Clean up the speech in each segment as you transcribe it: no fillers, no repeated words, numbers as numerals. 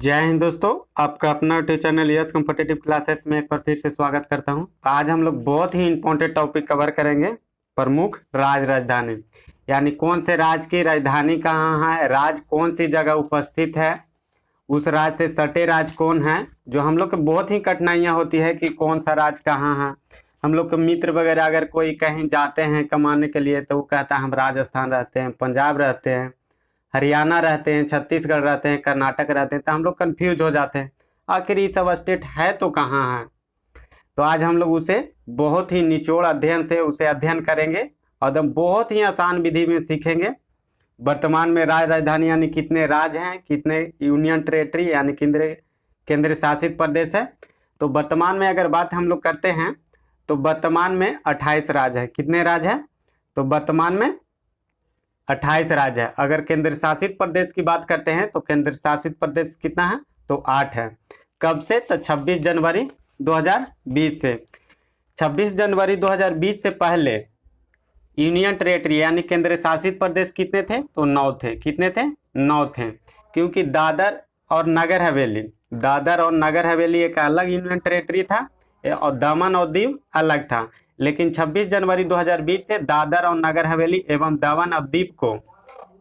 जय हिंद दोस्तों, आपका अपना YouTube channel yes competitive classes में एक बार फिर से स्वागत करता हूं। तो आज हम लोग बहुत ही इंपॉर्टेंट टॉपिक कवर करेंगे, प्रमुख राजधानी। यानी कौन से राज्य की राजधानी कहाँ है, राज कौन सी जगह उपस्थित है, उस राज्य से सटे राज्य कौन है। जो हम लोग को बहुत ही कठिनाइयाँ होती है कि कौन सा राज्य कहाँ है। हम लोग के मित्र वगैरह अगर कोई कहीं जाते हैं कमाने के लिए तो वो कहता है हम राजस्थान रहते हैं, पंजाब रहते हैं, हरियाणा रहते हैं, छत्तीसगढ़ रहते हैं, कर्नाटक रहते हैं। तो हम लोग कंफ्यूज हो जाते हैं आखिर ये सब स्टेट है तो कहाँ है। तो आज हम लोग उसे बहुत ही निचोड़ अध्ययन से उसे अध्ययन करेंगे और एकदम बहुत ही आसान विधि में सीखेंगे। वर्तमान में राजधानी यानी कितने राज्य हैं, कितने यूनियन टेरेटरी यानी केंद्र शासित प्रदेश है। तो वर्तमान में अगर बात हम लोग करते हैं तो वर्तमान में 28 राज्य है। कितने राज्य हैं? तो वर्तमान में 28 राज्य है। अगर केंद्र शासित प्रदेश की बात करते हैं तो केंद्र शासित प्रदेश कितना है? तो 8 है। कब से? तो 26 जनवरी 2020 से। 26 जनवरी 2020 से पहले यूनियन टेरेटरी यानी केंद्र शासित प्रदेश कितने थे? तो 9 थे। कितने थे? 9 थे। क्योंकि दादर और नगर हवेली एक अलग यूनियन टेरेटरी था और दमन और दीव अलग था। लेकिन 26 जनवरी 2020 से दादर और नगर हवेली एवं दमन और दीव को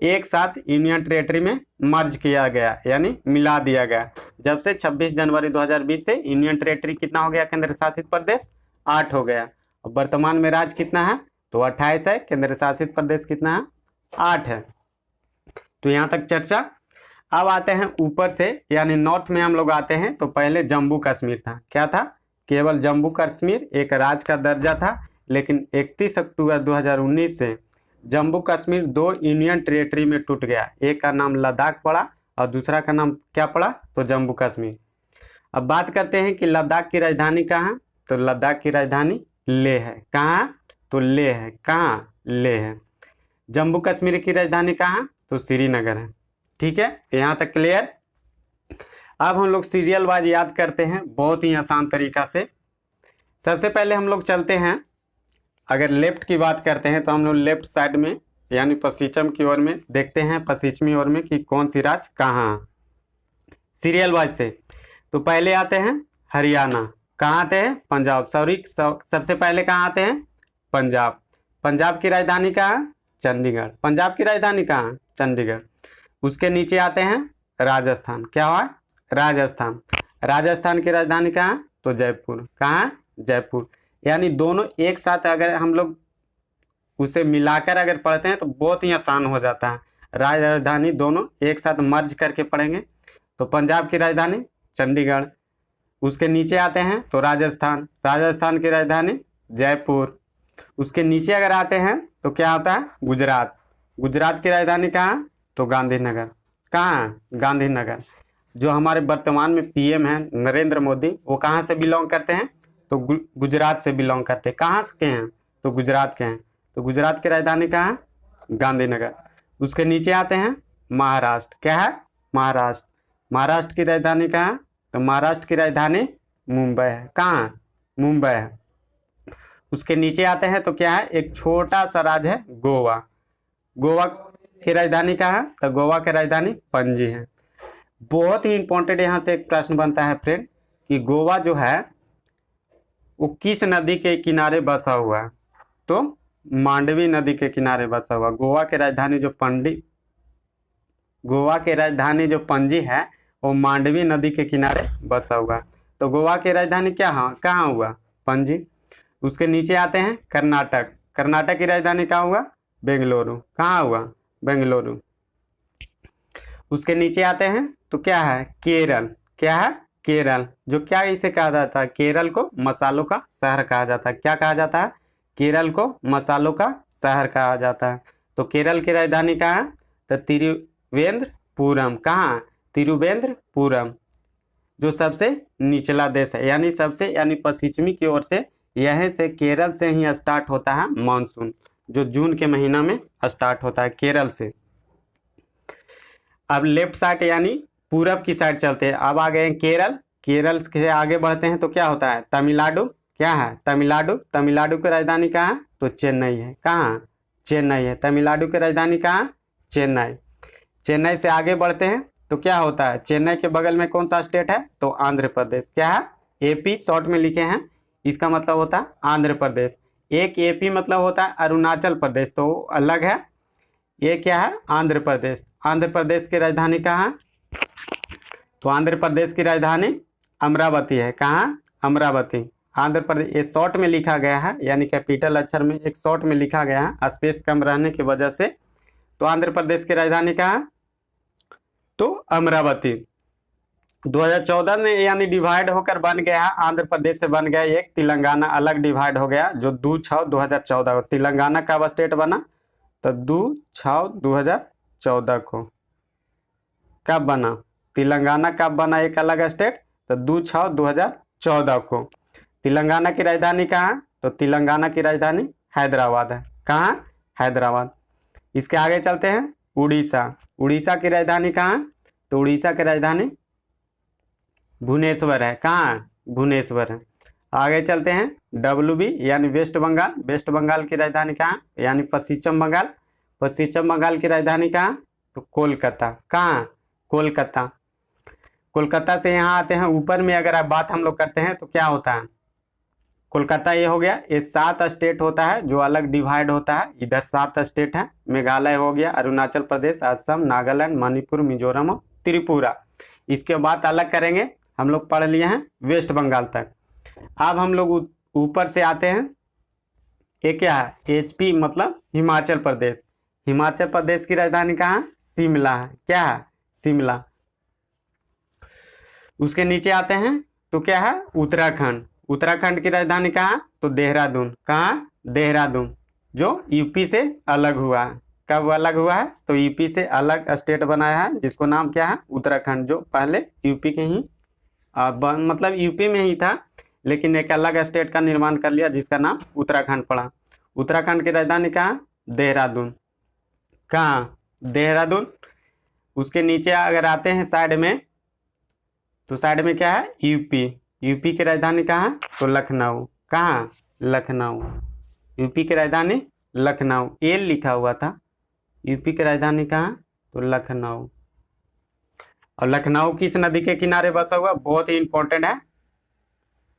एक साथ यूनियन टेरेटरी में मर्ज किया गया यानी मिला दिया गया। जब से 26 जनवरी 2020 से यूनियन टेरेटरी कितना हो गया? केंद्र शासित प्रदेश 8 हो गया। और वर्तमान में राज्य कितना है? तो 28 है। केंद्र शासित प्रदेश कितना है? 8 है। तो यहाँ तक चर्चा। अब आते हैं ऊपर से यानी नॉर्थ में हम लोग आते हैं। तो पहले जम्मू कश्मीर था। क्या था? केवल जम्मू कश्मीर एक राज्य का दर्जा था। लेकिन 31 अक्टूबर 2019 से जम्मू कश्मीर 2 यूनियन टेरेटरी में टूट गया। एक का नाम लद्दाख पड़ा और दूसरा का नाम क्या पड़ा? तो जम्मू कश्मीर। अब बात करते हैं कि लद्दाख की राजधानी कहाँ है? तो लद्दाख की राजधानी लेह है। कहाँ? तो लेह है। कहाँ? लेह है। जम्मू कश्मीर की राजधानी कहाँ है? तो श्रीनगर है। ठीक है, यहाँ तक क्लियर। अब हम लोग सीरियल वाइज याद करते हैं बहुत ही आसान तरीका से। सबसे पहले हम लोग चलते हैं, अगर लेफ्ट की बात करते हैं तो हम लोग लेफ्ट साइड में यानी पश्चिम की ओर में देखते हैं, पश्चिमी ओर में कि कौन सी राज्य कहाँ है सीरियल वाइज से। तो पहले आते हैं हरियाणा। कहाँ आते हैं? पंजाब। सबसे पहले कहाँ आते हैं? पंजाब। पंजाब की राजधानी कहाँ है? चंडीगढ़। पंजाब की राजधानी कहाँ है? चंडीगढ़। उसके नीचे आते हैं राजस्थान। क्या हुआ? राजस्थान। राजस्थान की राजधानी कहाँ? तो जयपुर। कहाँ? जयपुर। यानी दोनों एक साथ अगर हम लोग उसे मिलाकर अगर पढ़ते हैं तो बहुत ही आसान हो जाता है। राजधानी दोनों एक साथ मर्ज करके पढ़ेंगे। तो पंजाब की राजधानी चंडीगढ़। उसके नीचे आते हैं तो राजस्थान। राजस्थान की राजधानी जयपुर। उसके नीचे अगर आते हैं तो क्या होता है? गुजरात। गुजरात की राजधानी कहाँ? तो गांधीनगर। कहाँ? गांधीनगर। जो हमारे वर्तमान में पीएम हैं नरेंद्र मोदी, वो कहाँ से बिलोंग करते हैं? तो गुजरात से बिलोंग करते हैं। कहाँ के हैं? तो गुजरात के हैं। तो गुजरात की राजधानी कहाँ? गांधीनगर। उसके नीचे आते हैं महाराष्ट्र। क्या है? महाराष्ट्र। महाराष्ट्र की राजधानी कहाँ? तो महाराष्ट्र की राजधानी मुंबई है। कहाँ? मुंबई है। उसके नीचे आते हैं तो क्या है? एक छोटा सा राज्य है गोवा। गोवा की राजधानी कहाँ है? तो गोवा की राजधानी पणजी है। बहुत ही इंपॉर्टेंट यहाँ से एक प्रश्न बनता है फ्रेंड कि गोवा जो है वो किस नदी के किनारे बसा हुआ है? तो मांडवी नदी के किनारे बसा हुआ। गोवा की राजधानी जो पणजी है वो मांडवी नदी के किनारे बसा हुआ। तो गोवा की राजधानी कहाँ हुआ? पणजी। उसके नीचे आते हैं कर्नाटक। कर्नाटक की राजधानी कहाँ हुआ? बेंगलुरु। कहाँ हुआ? बेंगलुरु। उसके नीचे आते हैं तो क्या है? केरल। क्या है? केरल। जो क्या इसे कहा जाता है? केरल को मसालों का शहर कहा जाता है। क्या कहा जाता है? केरल को मसालों का शहर कहा जाता है। तो केरल की राजधानी कहाँ है? तो तिरुवेंद्रपुरम। कहाँ? तिरुवेंद्रपुरम। जो सबसे निचला देश है यानी पश्चिमी की ओर से, यहीं से केरल से ही स्टार्ट होता है मानसून, जो जून के महीना में स्टार्ट होता है केरल से। अब लेफ्ट साइड यानी पूरब की साइड चलते हैं। अब आ गए केरल। केरल से आगे बढ़ते हैं तो क्या होता है? तमिलनाडु। क्या है? तमिलनाडु। तमिलनाडु की राजधानी कहाँ? तो चेन्नई है। कहाँ? चेन्नई है। तमिलनाडु की राजधानी कहाँ? चेन्नई। चेन्नई से आगे बढ़ते हैं तो क्या होता है, चेन्नई के बगल में कौन सा स्टेट है, तो आंध्र प्रदेश। क्या है, एपी शॉर्ट में लिखे हैं, इसका मतलब होता है आंध्र प्रदेश। एक एपी मतलब होता है अरुणाचल प्रदेश, तो अलग है। ये क्या है, आंध्र प्रदेश। आंध्र प्रदेश की राजधानी कहाँ है, तो आंध्र प्रदेश की राजधानी अमरावती है। कहाँ, अमरावती। आंध्र प्रदेश ये शॉर्ट में लिखा गया है, यानी कैपिटल अक्षर में एक शॉर्ट में लिखा गया है, स्पेस कम रहने की वजह से। तो आंध्र प्रदेश की राजधानी कहाँ है, तो अमरावती। 2014 में यानी डिवाइड होकर बन गया, आंध्र प्रदेश से बन गया एक तेलंगाना, अलग डिवाइड हो गया जो 2/6/2014 को। तेलंगाना कब स्टेट बना, तो 2/6/2014 को। कब बना, तेलंगाना कब बना एक अलग स्टेट, तो 2/6/2014 को। तेलंगाना की राजधानी कहाँ, तो तेलंगाना की राजधानी हैदराबाद है। कहाँ, हैदराबाद। इसके आगे चलते हैं, उड़ीसा। उड़ीसा की राजधानी कहाँ, तो उड़ीसा की राजधानी भुवनेश्वर है। कहाँ, भुवनेश्वर है। आगे चलते हैं, WB यानी वेस्ट बंगाल। वेस्ट बंगाल की राजधानी कहाँ, यानी पश्चिम बंगाल। पश्चिम बंगाल की राजधानी कहाँ, तो कोलकाता। कहाँ, कोलकाता। कोलकाता से यहाँ आते हैं ऊपर में, अगर आप बात हम लोग करते हैं तो क्या होता है, कोलकाता ये हो गया, ये 7 स्टेट होता है जो अलग डिवाइड होता है। इधर 7 स्टेट है, मेघालय हो गया, अरुणाचल प्रदेश, असम, नागालैंड, मणिपुर, मिजोरम और त्रिपुरा। इसके बाद अलग करेंगे, हम लोग पढ़ लिए हैं वेस्ट बंगाल तक। अब हम लोग ऊपर से आते हैं, ये क्या है, HP मतलब हिमाचल प्रदेश। हिमाचल प्रदेश की राजधानी कहाँ, शिमला है। क्या है, शिमला। उसके नीचे आते हैं तो क्या है, उत्तराखंड। उत्तराखंड की राजधानी कहाँ, तो देहरादून। कहाँ, देहरादून, जो यूपी से अलग हुआ है। कब अलग हुआ है, तो यूपी से अलग स्टेट बनाया है, जिसको नाम क्या है, उत्तराखंड, जो पहले यूपी के ही मतलब यूपी में ही था, लेकिन एक अलग स्टेट का निर्माण कर लिया जिसका नाम उत्तराखंड पड़ा। उत्तराखंड की राजधानी कहाँ, देहरादून। कहाँ, देहरादून। उसके नीचे अगर आते हैं साइड में, तो साइड में क्या है, यूपी। यूपी की राजधानी कहाँ, तो लखनऊ। कहाँ, लखनऊ। यूपी की राजधानी लखनऊ, एल लिखा हुआ था। यूपी की राजधानी कहाँ, तो लखनऊ। और लखनऊ किस नदी के किनारे बसा हुआ, बहुत ही इंपॉर्टेंट है।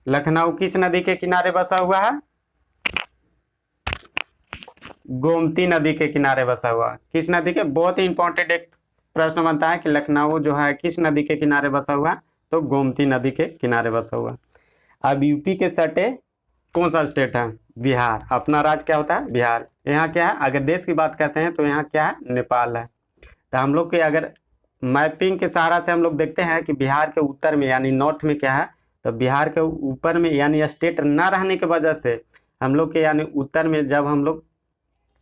लखनऊ किस नदी के किनारे बसा हुआ है, गोमती नदी के किनारे बसा हुआ। किस नदी के, बहुत ही इंपॉर्टेंट एक प्रश्न बनता है कि लखनऊ जो है किस नदी के किनारे बसा हुआ, तो गोमती नदी के किनारे बसा हुआ। अब यूपी के सटे कौन सा स्टेट है, बिहार। अपना राज्य क्या होता है, बिहार। यहाँ क्या है, अगर देश की बात करते हैं तो यहाँ क्या है, नेपाल है। तो हम लोग के अगर मैपिंग के सहारा से हम लोग देखते हैं कि बिहार के उत्तर में यानी नॉर्थ में क्या है, तो बिहार के ऊपर में यानी स्टेट ना रहने की वजह से हम लोग के यानी उत्तर में, जब हम लोग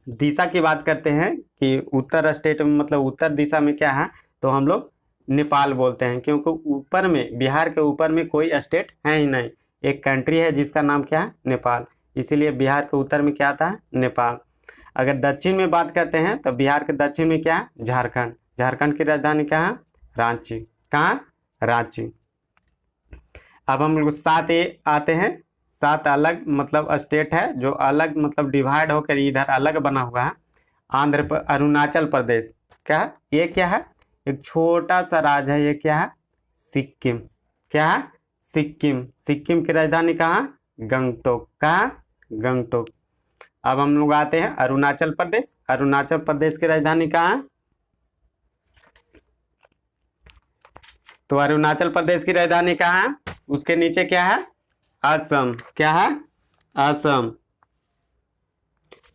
दिशा की बात करते हैं कि उत्तर स्टेट में मतलब उत्तर दिशा में क्या है, तो हम लोग नेपाल बोलते हैं, क्योंकि ऊपर में बिहार के ऊपर में कोई स्टेट है ही नहीं, एक कंट्री है जिसका नाम क्या है, नेपाल। इसीलिए बिहार के उत्तर में क्या आता है, नेपाल। अगर दक्षिण में बात करते हैं तो बिहार के दक्षिण में क्या है, झारखंड। झारखंड की राजधानी क्या है, रांची। कहाँ, रांची। अब हम लोग 7 आते हैं, 7 अलग मतलब स्टेट है जो अलग मतलब डिवाइड होकर इधर अलग बना हुआ है। अरुणाचल प्रदेश। क्या है, ये क्या है, एक छोटा सा राज्य है। ये क्या है, सिक्किम। क्या है, सिक्किम। सिक्किम की राजधानी कहाँ, गंगटोक। कहाँ, गंगटोक। अब हम लोग आते हैं अरुणाचल प्रदेश। अरुणाचल प्रदेश की राजधानी कहाँ, तो अरुणाचल प्रदेश की राजधानी कहाँ है, उसके नीचे क्या है, असम। क्या है, असम।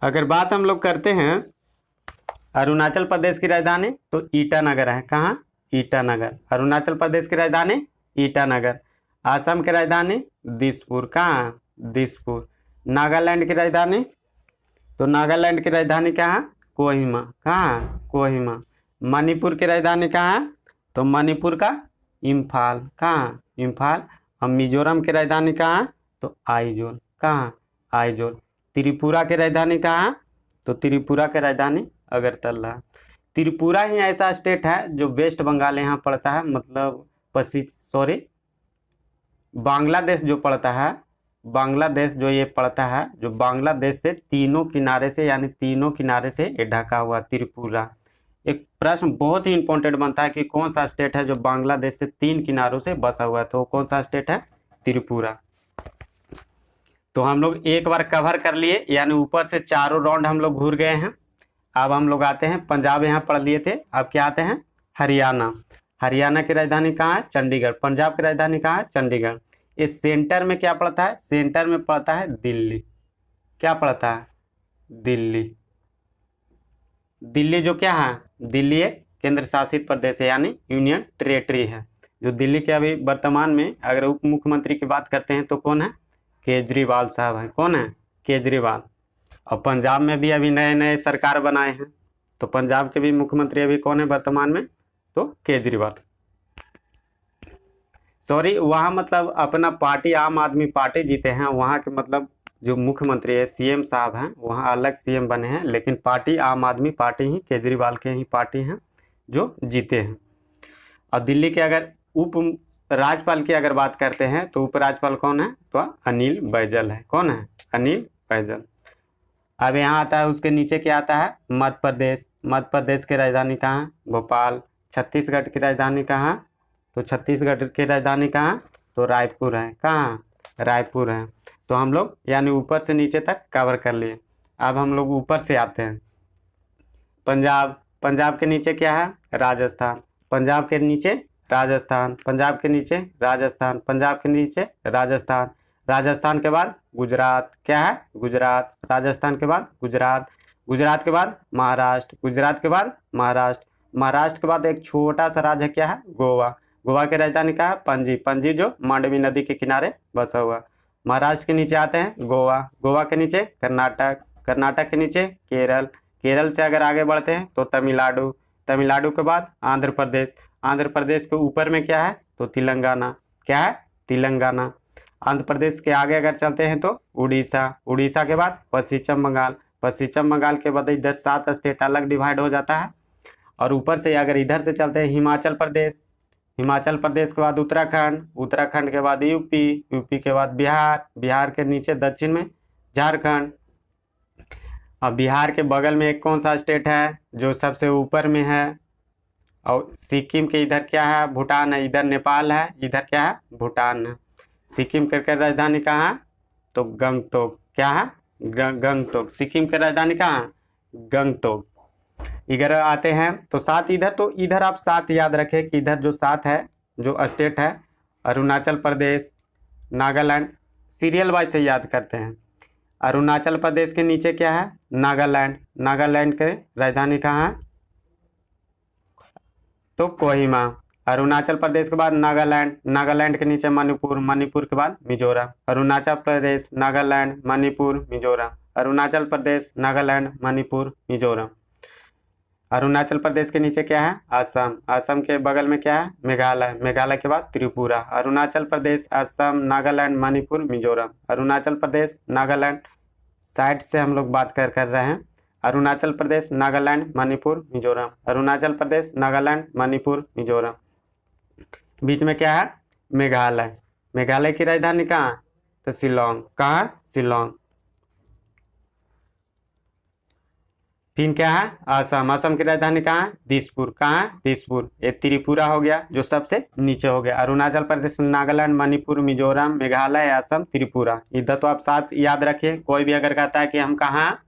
अगर बात हम लोग करते हैं अरुणाचल प्रदेश की राजधानी, तो ईटानगर है। कहाँ, ईटानगर। अरुणाचल प्रदेश की राजधानी ईटानगर। असम की राजधानी दिसपुर। कहाँ, दिसपुर। नागालैंड की राजधानी, तो नागालैंड की राजधानी कहाँ, कोहिमा। कहाँ, कोहिमा। मणिपुर की राजधानी कहाँ, तो मणिपुर का इम्फाल। कहाँ, इम्फाल। और मिजोरम की राजधानी कहाँ, तो आइजोल। कहाँ, आइजोल। त्रिपुरा की राजधानी कहाँ, तो त्रिपुरा की राजधानी अगरतला। त्रिपुरा ही ऐसा स्टेट है जो वेस्ट बंगाल यहाँ पड़ता है, मतलब बांग्लादेश जो पड़ता है, बांग्लादेश जो ये पड़ता है, जो बांग्लादेश से तीनों किनारे से यानी तीनों किनारे से ये ढका हुआ त्रिपुरा। एक प्रश्न बहुत ही इंपॉर्टेंट बनता है कि कौन सा स्टेट है जो बांग्लादेश से 3 किनारों से बसा हुआ है, तो कौन सा स्टेट है? त्रिपुरा। तो हम लोग एक बार कवर कर लिए, यानी ऊपर से चारों राउंड हम लोग घूर गए हैं। अब हम लोग आते हैं, पंजाब यहाँ पढ़ लिए थे, अब क्या आते हैं? हरियाणा। हरियाणा की राजधानी कहाँ है? चंडीगढ़। पंजाब की राजधानी कहाँ है? चंडीगढ़। इस सेंटर में क्या पड़ता है? सेंटर में पड़ता है दिल्ली। क्या पड़ता है? दिल्ली। दिल्ली जो क्या है? दिल्ली एक केंद्र शासित प्रदेश है, यानी यूनियन टेरेटरी है। जो दिल्ली के अभी वर्तमान में अगर उप मुख्यमंत्री की बात करते हैं तो कौन है? केजरीवाल साहब हैं। कौन है? केजरीवाल। और पंजाब में भी अभी नए नए सरकार बनाए हैं, तो पंजाब के भी मुख्यमंत्री अभी कौन है वर्तमान में? तो केजरीवाल। सॉरी, वहाँ मतलब अपना पार्टी आम आदमी पार्टी जीते हैं, वहाँ के मतलब जो मुख्यमंत्री है सीएम साहब हैं, वहाँ अलग सीएम बने हैं, लेकिन पार्टी आम आदमी पार्टी ही, केजरीवाल के ही पार्टी हैं जो जीते हैं। और दिल्ली के अगर उप राज्यपाल की अगर बात करते हैं तो उपराज्यपाल कौन है? तो अनिल बैजल है। कौन है? अनिल बैजल। अब यहाँ आता है, उसके नीचे क्या आता है? मध्य प्रदेश। मध्य प्रदेश की राजधानी कहाँ है? भोपाल। छत्तीसगढ़ की राजधानी कहाँ? तो छत्तीसगढ़ की राजधानी कहाँ? तो रायपुर है। कहाँ? रायपुर है। तो हम लोग यानी ऊपर से नीचे तक कवर कर लिए। अब हम लोग ऊपर से आते हैं, पंजाब। पंजाब के नीचे क्या है? राजस्थान। पंजाब के नीचे राजस्थान। पंजाब के नीचे राजस्थान। पंजाब के नीचे राजस्थान। राजस्थान के बाद गुजरात। क्या है? गुजरात। राजस्थान के बाद गुजरात। गुजरात के बाद महाराष्ट्र। गुजरात के बाद महाराष्ट्र। महाराष्ट्र के बाद एक छोटा सा राज्य क्या है? गोवा। गोवा की राजधानी क्या है? पणजी। पणजी जो मांडवी नदी के किनारे बसा हुआ। महाराष्ट्र के नीचे आते हैं गोवा। गोवा के नीचे कर्नाटक। कर्नाटक के नीचे केरल। केरल से अगर आगे बढ़ते हैं तो तमिलनाडु। तमिलनाडु के बाद आंध्र प्रदेश। आंध्र प्रदेश के ऊपर में क्या है? तो तेलंगाना। क्या है? तेलंगाना। आंध्र प्रदेश के आगे अगर चलते हैं तो उड़ीसा। उड़ीसा के बाद पश्चिम बंगाल। पश्चिम बंगाल के बाद इधर 7 स्टेट अलग डिवाइड हो जाता है। और ऊपर से अगर इधर से चलते हैं हिमाचल प्रदेश। हिमाचल प्रदेश के बाद उत्तराखंड। उत्तराखंड के बाद यूपी। यूपी के बाद बिहार। बिहार के नीचे दक्षिण में झारखंड। अब बिहार के बगल में एक कौन सा स्टेट है जो सबसे ऊपर में है? और सिक्किम के इधर क्या है? भूटान है। इधर नेपाल है, इधर क्या है? भूटान है। सिक्किम के राजधानी कहाँ है? तो गंगटोक। क्या है? गंगटोक। सिक्किम की राजधानी कहाँ है? गंगटोक। इधर आते हैं तो 7 इधर, तो इधर आप 7 याद रखें कि इधर जो 7 है जो स्टेट है, अरुणाचल प्रदेश, नागालैंड, सीरियल वाइज से याद करते हैं। अरुणाचल प्रदेश के नीचे क्या है? नागालैंड। नागालैंड के राजधानी कहाँ है? तो कोहिमा। अरुणाचल प्रदेश के बाद नागालैंड। नागालैंड के नीचे मणिपुर। मणिपुर के बाद मिजोरम। अरुणाचल प्रदेश, नागालैंड, मणिपुर, मिजोरम। अरुणाचल प्रदेश, नागालैंड, मणिपुर, मिजोरम। अरुणाचल प्रदेश के नीचे क्या है? असम। असम के बगल में क्या है? मेघालय। मेघालय के बाद त्रिपुरा। अरुणाचल प्रदेश, असम, नागालैंड, मणिपुर, मिजोरम। अरुणाचल प्रदेश, नागालैंड साइड से हम लोग बात कर रहे हैं। अरुणाचल प्रदेश, नागालैंड, मणिपुर, मिजोरम। अरुणाचल प्रदेश, नागालैंड, मणिपुर, मिजोरम। बीच में क्या है? मेघालय। मेघालय की राजधानी कहाँ? तो शिलोंग। कहाँ? शिलोंग। फिर क्या है? असम। असम की राजधानी कहाँ है? दिसपुर। कहाँ है? दिसपुर। ये त्रिपुरा हो गया जो सबसे नीचे हो गया। अरुणाचल प्रदेश, नागालैंड, मणिपुर, मिजोरम, मेघालय, असम, त्रिपुरा। इधर तो आप 7 याद रखिए। कोई भी अगर कहता है कि हम कहाँ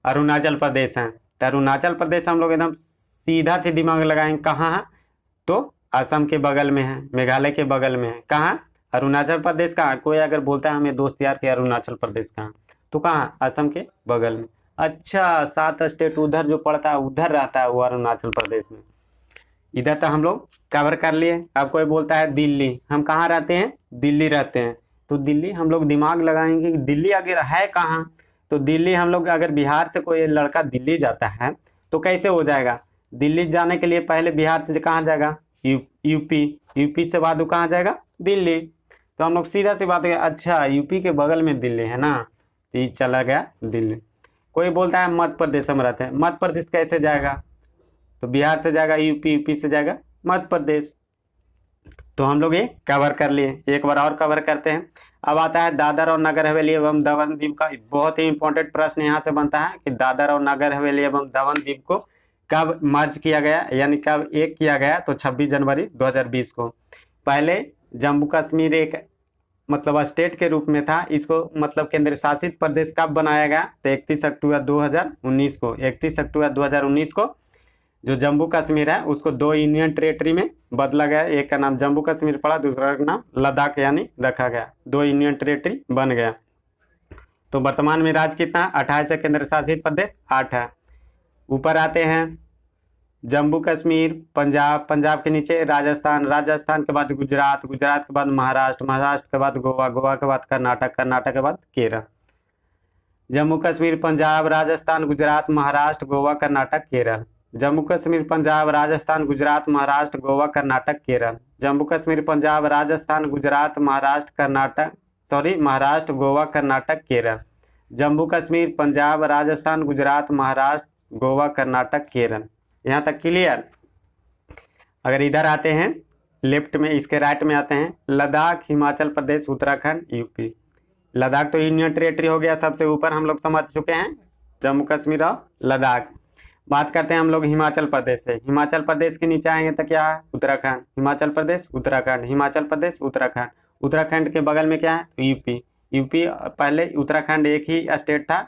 अरुणाचल प्रदेश हैं, तो अरुणाचल प्रदेश हम लोग एकदम सीधा से दिमाग लगाएंगे कहाँ है? तो असम के बगल में है, मेघालय के बगल में है। कहाँ? अरुणाचल प्रदेश। कहाँ? कोई अगर बोलता है हमें दोस्त यार के अरुणाचल प्रदेश कहाँ, तो कहाँ? असम के बगल में। अच्छा, 7 स्टेट उधर जो पड़ता है उधर रहता है वो अरुणाचल प्रदेश में। इधर तो हम लोग कवर कर लिए। अब कोई बोलता है दिल्ली, हम कहाँ रहते हैं? दिल्ली रहते हैं। तो दिल्ली हम लोग दिमाग लगाएंगे कि दिल्ली अगर है कहाँ, तो दिल्ली हम लोग अगर बिहार से कोई लड़का दिल्ली जाता है तो कैसे हो जाएगा? दिल्ली जाने के लिए पहले बिहार से कहाँ जाएगा? यूपी। यूपी से बाद कहाँ जाएगा? दिल्ली। तो हम लोग सीधा सी बात है, अच्छा यूपी के बगल में दिल्ली है ना, तो ये चला गया दिल्ली। कोई बोलता है मध्य प्रदेश में रहते हैं, मध्य प्रदेश कैसे जाएगा? तो बिहार से जाएगा यूपी, यूपी से जाएगा मध्य प्रदेश। तो हम लोग ये कवर कर लिए। एक बार और कवर करते हैं। अब आता है दादर और नगर हवेली एवं दमन दीव का बहुत ही इंपॉर्टेंट प्रश्न यहाँ से बनता है कि दादर और नगर हवेली एवं दमन दीव को कब मर्ज किया गया, यानी कब एक किया गया, तो 26 जनवरी 2020 को। पहले जम्मू कश्मीर एक मतलब स्टेट के रूप में था, इसको मतलब केंद्र शासित प्रदेश कब बनाया गया, तो 31 अक्टूबर 2019 को। 31 अक्टूबर 2019 को जो जम्मू कश्मीर है उसको 2 यूनियन टेरेटरी में बदला गया। एक का नाम जम्मू कश्मीर पड़ा, दूसरा का नाम लद्दाख यानी रखा गया। 2 यूनियन टेरेटरी बन गया। तो वर्तमान में राज्य कितना, 28 है, केंद्र शासित प्रदेश 8 है। ऊपर आते हैं जम्मू कश्मीर, पंजाब, पंजाब के नीचे राजस्थान, राजस्थान के बाद गुजरात, गुजरात के बाद महाराष्ट्र, महाराष्ट्र के बाद गोवा, गोवा के बाद कर्नाटक, कर्नाटक के बाद केरल। जम्मू कश्मीर, पंजाब, राजस्थान, गुजरात, महाराष्ट्र, गोवा, कर्नाटक, केरल। जम्मू कश्मीर, पंजाब, राजस्थान, गुजरात, महाराष्ट्र, गोवा, कर्नाटक, केरल। जम्मू कश्मीर, पंजाब, राजस्थान, गुजरात, महाराष्ट्र, कर्नाटक, महाराष्ट्र, गोवा, कर्नाटक, केरल। जम्मू कश्मीर, पंजाब, राजस्थान, गुजरात, महाराष्ट्र, गोवा, कर्नाटक, केरल। यहाँ तक क्लियर। अगर इधर आते हैं लेफ्ट में, इसके राइट में आते हैं, लद्दाख, हिमाचल प्रदेश, उत्तराखंड, यूपी। लद्दाख तो यूनियन टेरेटरी हो गया, सबसे ऊपर हम लोग समझ चुके हैं जम्मू कश्मीर और लद्दाख। बात करते हैं हम लोग हिमाचल प्रदेश से। हिमाचल प्रदेश के नीचे आएंगे तो क्या है, उत्तराखंड। हिमाचल प्रदेश, उत्तराखंड, हिमाचल प्रदेश, उत्तराखंड। उत्तराखंड के बगल में क्या है, तो यूपी। यूपी पहले उत्तराखंड एक ही स्टेट था,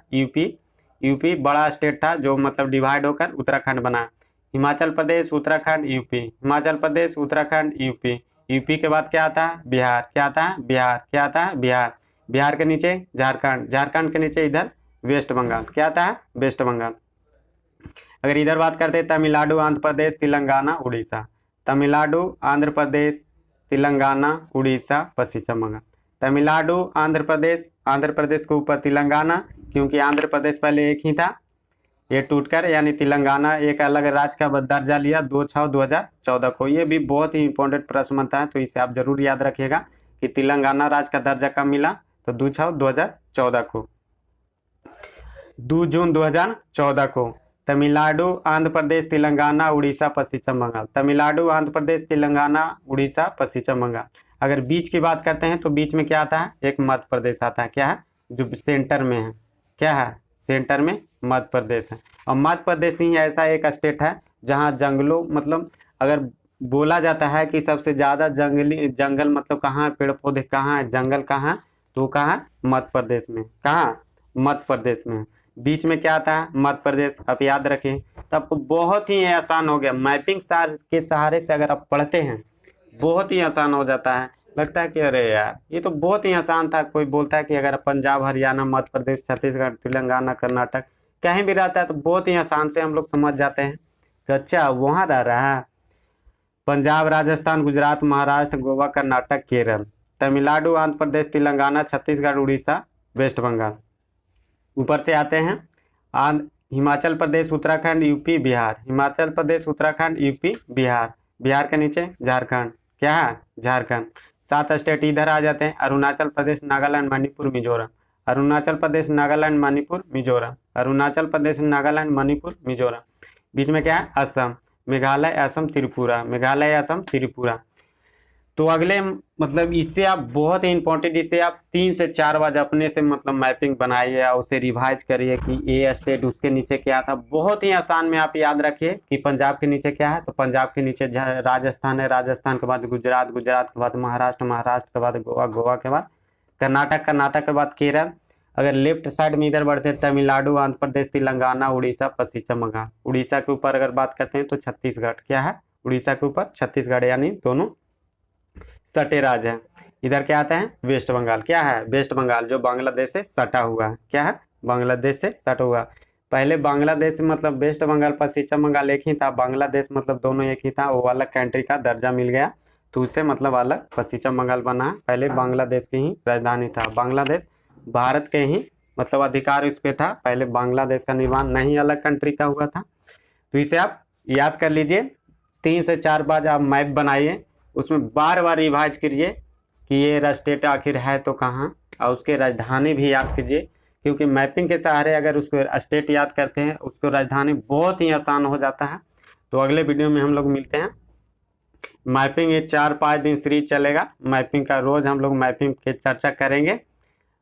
यूपी बड़ा स्टेट था जो मतलब डिवाइड होकर उत्तराखंड बना। Himachal Pradesh, Uttarakhand, UP. Himachal Pradesh, Uttarakhand, UP. UP के बाद क्या आता है, बिहार। क्या आता है, बिहार। क्या आता है, बिहार। बिहार के नीचे झारखंड, झारखंड के नीचे इधर वेस्ट बंगाल। क्या आता है, वेस्ट बंगाल। अगर इधर बात करते हैं तमिलनाडु, आंध्र प्रदेश, तेलंगाना, उड़ीसा। तमिलनाडु, आंध्र प्रदेश, तेलंगाना, उड़ीसा, पश्चिम बंगाल। तमिलनाडु, आंध्र प्रदेश के ऊपर तेलंगाना, क्योंकि आंध्र प्रदेश पहले एक ही था, ये टूटकर यानी तेलंगाना एक अलग राज्य का दर्जा लिया 2/6/2014 को। ये भी बहुत ही इंपॉर्टेंट प्रश्न बनता है, तो इसे आप जरूर याद रखिएगा कि तेलंगाना राज्य का दर्जा कब मिला, तो 2/6/2014 को, 2 जून 2014 को। तमिलनाडु, आंध्र प्रदेश, तेलंगाना, उड़ीसा, पश्चिम बंगाल। तमिलनाडु, आंध्र प्रदेश, तेलंगाना, उड़ीसा, पश्चिम बंगाल। अगर बीच की बात करते हैं तो बीच में क्या आता है, एक मध्य प्रदेश आता है। क्या है, जो सेंटर में है। क्या है, सेंटर में मध्य प्रदेश है। और मध्य प्रदेश ही ऐसा एक स्टेट है जहाँ जंगलों मतलब अगर बोला जाता है कि सबसे ज़्यादा जंगल मतलब कहाँ है, पेड़ पौधे कहाँ है, जंगल कहाँ है, तो कहाँ है, मध्य प्रदेश में। कहाँ, मध्य प्रदेश में। बीच में क्या आता है, मध्य प्रदेश। आप याद रखें तो आपको बहुत ही आसान हो गया। मैपिंग के सहारे से अगर आप पढ़ते हैं बहुत ही आसान हो जाता है। लगता है कि अरे यार ये तो बहुत ही आसान था। कोई बोलता है कि अगर पंजाब, हरियाणा, मध्य प्रदेश, छत्तीसगढ़, तेलंगाना, कर्नाटक कहीं भी रहता है तो बहुत ही आसान से हम लोग समझ जाते हैं कि अच्छा वहाँ रह रहा है। पंजाब, राजस्थान, गुजरात, महाराष्ट्र, गोवा, कर्नाटक, केरल। तमिलनाडु, आंध्र प्रदेश, तेलंगाना, छत्तीसगढ़, उड़ीसा, वेस्ट बंगाल। ऊपर से आते हैं हिमाचल प्रदेश, उत्तराखंड, यूपी, बिहार। हिमाचल प्रदेश, उत्तराखंड, यूपी, बिहार। बिहार के नीचे झारखंड। क्या है, झारखंड। 7 स्टेट इधर आ जाते हैं, अरुणाचल प्रदेश, नागालैंड, मणिपुर, मिजोरम। अरुणाचल प्रदेश, नागालैंड, मणिपुर, मिजोरम। अरुणाचल प्रदेश, नागालैंड, मणिपुर, मिजोरम। बीच में क्या है, असम, मेघालय, असम, त्रिपुरा। मेघालय, असम, त्रिपुरा। तो अगले मतलब इससे आप बहुत ही इंपॉर्टेंट, इससे आप 3 से 4 बार अपने से मतलब मैपिंग बनाइए या उसे रिवाइज करिए कि ये स्टेट उसके नीचे क्या था। बहुत ही आसान में आप याद रखिए कि पंजाब के नीचे क्या है, तो पंजाब के नीचे राजस्थान है, राजस्थान के बाद गुजरात, गुजरात के बाद महाराष्ट्र, महाराष्ट्र के बाद गोवा, गोवा के बाद कर्नाटक, कर्नाटक के बाद केरल। अगर लेफ्ट साइड में इधर बढ़ते हैं तमिलनाडु, आंध्र प्रदेश, तेलंगाना, उड़ीसा, पश्चिम बंगाल। उड़ीसा के ऊपर अगर बात करते हैं तो छत्तीसगढ़। क्या है, उड़ीसा के ऊपर छत्तीसगढ़, यानी दोनों सटे राज्य है। इधर क्या आता है, वेस्ट बंगाल। क्या है, वेस्ट बंगाल, जो बांग्लादेश से सटा हुआ है। क्या है, बांग्लादेश से सटा हुआ। पहले बांग्लादेश मतलब वेस्ट बंगाल, पश्चिम बंगाल एक ही था, बांग्लादेश मतलब दोनों एक ही था। वो अलग कंट्री का दर्जा मिल गया तो उससे मतलब अलग पश्चिम बंगाल बना है। पहले बांग्लादेश की ही राजधानी था। बांग्लादेश भारत के ही मतलब अधिकार उस पर था। पहले बांग्लादेश का निर्माण नहीं अलग कंट्री का हुआ था। तो इसे आप याद कर लीजिए। 3 से 4 बार आप मैप बनाइए, उसमें बार बार रिवाइज कीजिए कि ये स्टेट आखिर है तो कहाँ, और उसके राजधानी भी याद कीजिए, क्योंकि मैपिंग के सहारे अगर उसको स्टेट याद करते हैं उसको राजधानी बहुत ही आसान हो जाता है। तो अगले वीडियो में हम लोग मिलते हैं। मैपिंग ये 4-5 दिन सीरीज चलेगा। मैपिंग का रोज हम लोग मैपिंग की चर्चा करेंगे।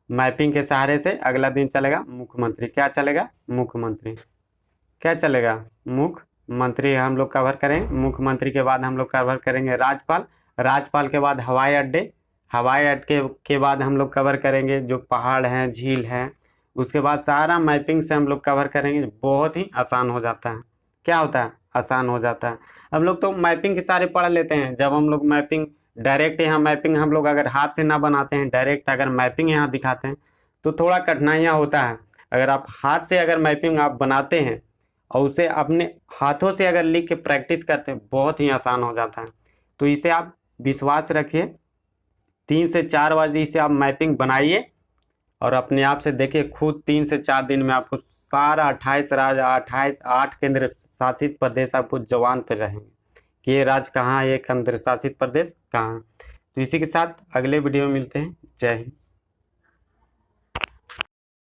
मैपिंग के सहारे से अगला दिन चलेगा मुख्यमंत्री। क्या चलेगा, मुख्यमंत्री। क्या चलेगा, मंत्री हम लोग कवर करेंगे। मुख्यमंत्री के बाद हम लोग कवर करेंगे राज्यपाल, राज्यपाल के बाद हवाई अड्डे, हवाई अड्डे के बाद हम लोग कवर करेंगे जो पहाड़ हैं, झील हैं, उसके बाद सारा मैपिंग से हम लोग कवर करेंगे। बहुत ही आसान हो जाता है। क्या होता है? आसान हो जाता है। हम लोग तो मैपिंग के सारे पढ़ लेते हैं। जब हम लोग मैपिंग डायरेक्ट यहाँ मैपिंग हम लोग अगर हाथ से ना बनाते हैं, डायरेक्ट अगर मैपिंग यहाँ दिखाते हैं तो थोड़ा कठिनाइयाँ होता है। अगर आप हाथ से अगर मैपिंग आप बनाते हैं और उसे अपने हाथों से अगर लिख के प्रैक्टिस करते हैं, बहुत ही आसान हो जाता है। तो इसे आप विश्वास रखिए, 3 से 4 बजे इसे आप मैपिंग बनाइए और अपने आप से देखिए खुद 3 से 4 दिन में आपको सारा 28 राज्य, 8 केंद्र शासित प्रदेश आपको जबान पर रहेंगे कि ये राज्य कहाँ है, ये केंद्र शासित प्रदेश कहाँ है। तो इसी के साथ अगले वीडियो में मिलते हैं। जय हिंद।